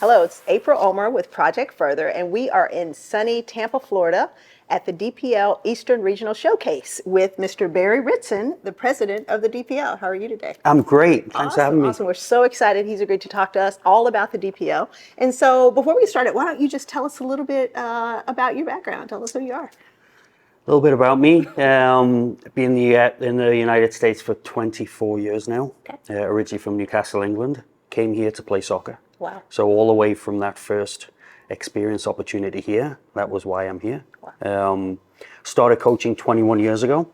Hello, it's April Ulmer with Project Further, and we are in sunny Tampa, Florida at the DPL Eastern Regional Showcase with Mr. Barry Ritson, the president of the DPL. How are you today? I'm great. Thanks for having me. Awesome. We're so excited. He's agreed to talk to us all about the DPL. And so before we get started, why don't you just tell us a little bit about your background? Tell us who you are. A little bit about me. I've been in the United States for 24 years now. Okay. Originally from Newcastle, England. Came here to play soccer. Wow. So all the way from that first experience opportunity here, that was why I'm here. Wow. Started coaching 21 years ago.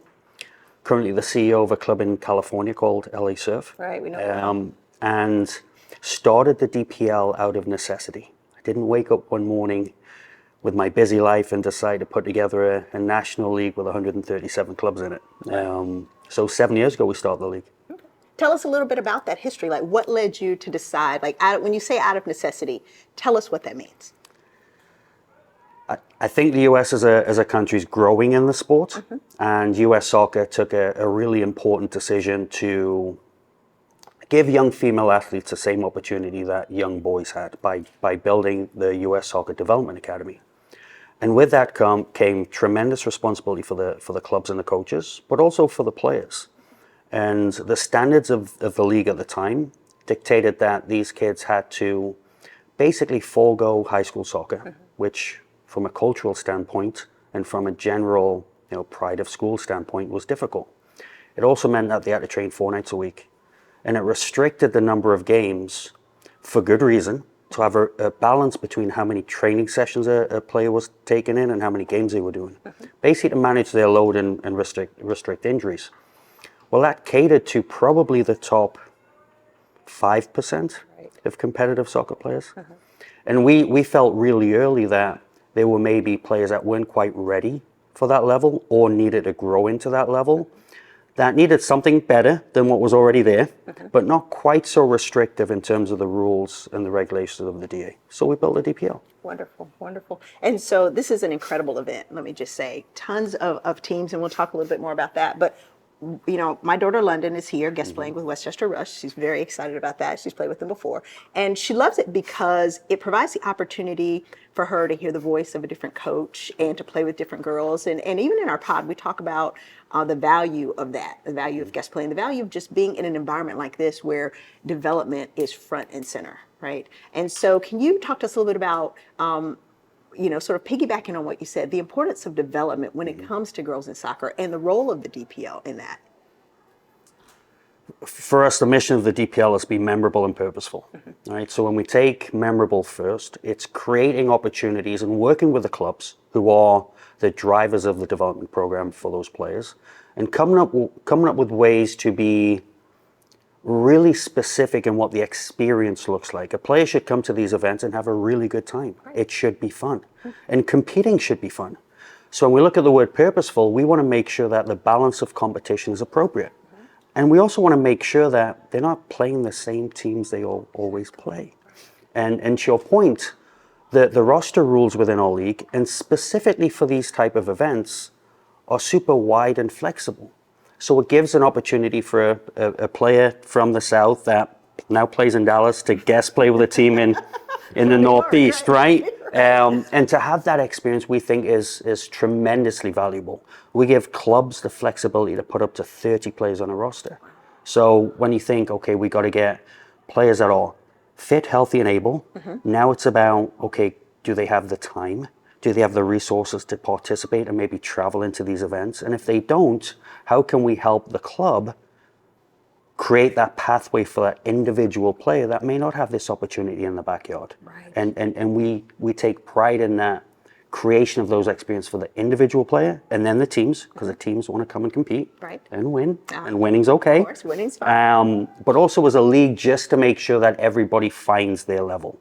Currently the CEO of a club in California called LA Surf. Right, we know that. And started the DPL out of necessity. I didn't wake up one morning with my busy life and decide to put together a national league with 137 clubs in it. So 7 years ago we started the league. Tell us a little bit about that history. Like, what led you to decide, when you say out of necessity, tell us what that means. I think the US as a country is growing in the sport, and US soccer took a really important decision to give young female athletes the same opportunity that young boys had by building the US Soccer Development Academy. And with that came tremendous responsibility for the clubs and the coaches, but also for the players. And the standards of the league at the time dictated that these kids had to basically forego high school soccer, which from a cultural standpoint and from a general pride of school standpoint was difficult. It also meant that they had to train 4 nights a week. And it restricted the number of games for good reason, to have a balance between how many training sessions a player was taking in and how many games they were doing. Basically to manage their load and restrict injuries. Well, that catered to probably the top 5% of competitive soccer players. And we felt really early that there were maybe players that weren't quite ready for that level or needed to grow into that level, that needed something better than what was already there, but not quite so restrictive in terms of the rules and the regulations of the DA. So we built a DPL. Wonderful, wonderful. And so this is an incredible event, let me just say. Tons of teams, and we'll talk a little bit more about that. But my daughter London is here guest playing with Westchester Rush. She's very excited about that. She's played with them before. And she loves it because it provides the opportunity for her to hear the voice of a different coach and to play with different girls. And even in our pod, we talk about the value of that, the value of guest playing, the value of just being in an environment like this where development is front and center, right? And so can you talk to us a little bit about sort of piggybacking on what you said, the importance of development when it comes to girls in soccer and the role of the DPL in that? For us, the mission of the DPL is to be memorable and purposeful. Right? So when we take memorable first, it's creating opportunities and working with the clubs who are the drivers of the development program for those players, and coming up with ways to be really specific in what the experience looks like. A player should come to these events and have a really good time. Right. It should be fun. And competing should be fun. So when we look at the word purposeful, we want to make sure that the balance of competition is appropriate. And we also want to make sure that they're not playing the same teams they always play. And to your point, the roster rules within our league, and specifically for these type of events, are super wide and flexible. So it gives an opportunity for a player from the South that now plays in Dallas to guest play with a team in the Northeast, right? And to have that experience, we think is tremendously valuable. We give clubs the flexibility to put up to 30 players on a roster. So when you think, okay, we got to get players that are fit, healthy, and able, now it's about, okay, do they have the time? Do they have the resources to participate and maybe travel into these events? And if they don't, how can we help the club create that pathway for that individual player that may not have this opportunity in the backyard? Right. And we take pride in that creation of those experiences for the individual player and then the teams, because the teams want to come and compete and win. And winning's okay. Of course, winning's fine. But also as a league, just to make sure that everybody finds their level.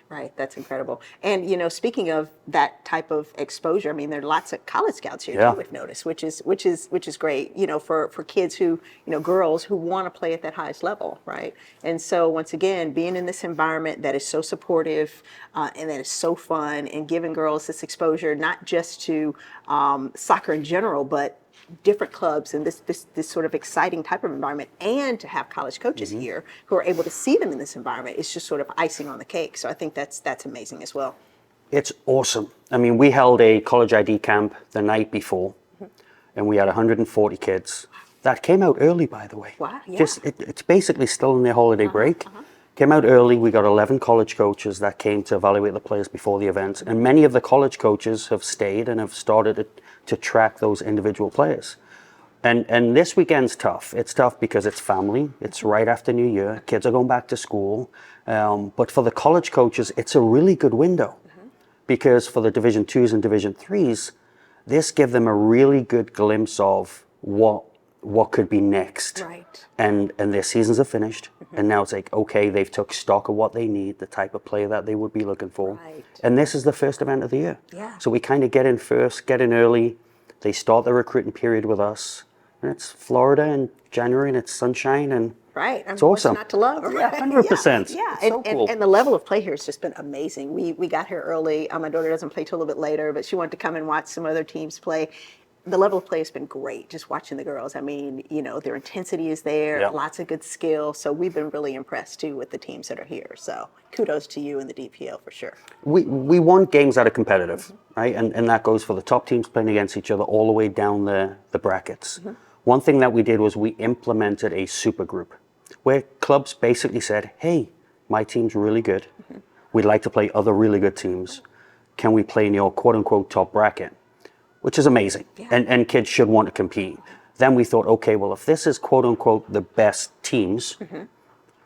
Right. That's incredible. And speaking of that type of exposure, I mean, there are lots of college scouts here too, we've noticed, which is great. For kids who girls who want to play at that highest level, right? And so once again, being in this environment that is so supportive and that is so fun, and giving girls this exposure, not just to soccer in general, but different clubs and this sort of exciting type of environment, and to have college coaches here who are able to see them in this environment is just sort of icing on the cake. So I think that's amazing as well. It's awesome. I mean, we held a college ID camp the night before, and we had 140 kids. That came out early, by the way. Wow, yeah. It's basically still in their holiday break. Came out early. We got 11 college coaches that came to evaluate the players before the event, and many of the college coaches have stayed and have started to track those individual players. And this weekend's tough. It's tough because it's family. It's right after New Year. Kids are going back to school. But for the college coaches, it's a really good window, because for the Division 2s and Division 3s, this gives them a really good glimpse of what could be next. Right. And their seasons are finished. And now it's like, okay, they've took stock of what they need, the type of player that they would be looking for. Right. And this is the first event of the year. Yeah. So we kind of get in first, get in early. They start the recruiting period with us. And it's Florida in January, and it's sunshine, and Right. it's awesome. What's not to love? Right? 100%. Yeah. It's so cool. And the level of play here has just been amazing. We got here early. My daughter doesn't play till a little bit later, but she wanted to come and watch some other teams play. The level of play has been great, just watching the girls. I mean, their intensity is there, Yeah. lots of good skill. So we've been really impressed, too, with the teams that are here. So kudos to you and the DPL for sure. We want games that are competitive, right? And that goes for the top teams playing against each other all the way down the brackets. One thing that we did was we implemented a super group where clubs basically said, hey, my team's really good. We'd like to play other really good teams. Can we play in your quote-unquote top bracket? Which is amazing. Yeah. And kids should want to compete. Then we thought, okay, well, if this is quote-unquote the best teams,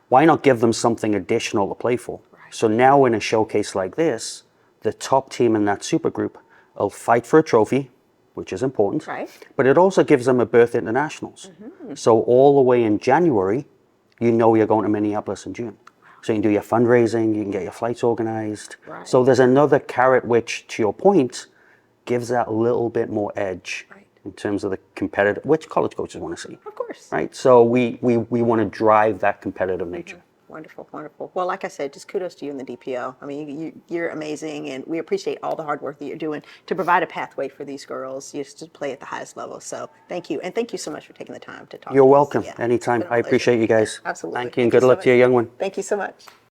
why not give them something additional to play for? Right. So now in a showcase like this, the top team in that supergroup will fight for a trophy, which is important. Right. But it also gives them a berth at the nationals. So all the way in January, you're going to Minneapolis in June. So you can do your fundraising, you can get your flights organized. Right. So there's another carrot, which, to your point, gives that little bit more edge Right. in terms of the competitive, which college coaches want to see. Of course. Right. So we want to drive that competitive nature. Wonderful, wonderful. Well, like I said, just kudos to you and the DPL. I mean, you're amazing, and we appreciate all the hard work that you're doing to provide a pathway for these girls just to play at the highest level. So thank you, and thank you so much for taking the time to talk. You're to us. welcome. Yeah, Anytime. it's been a I pleasure. appreciate you guys. Absolutely. Thank you, and good luck to your young one. Thank you so much.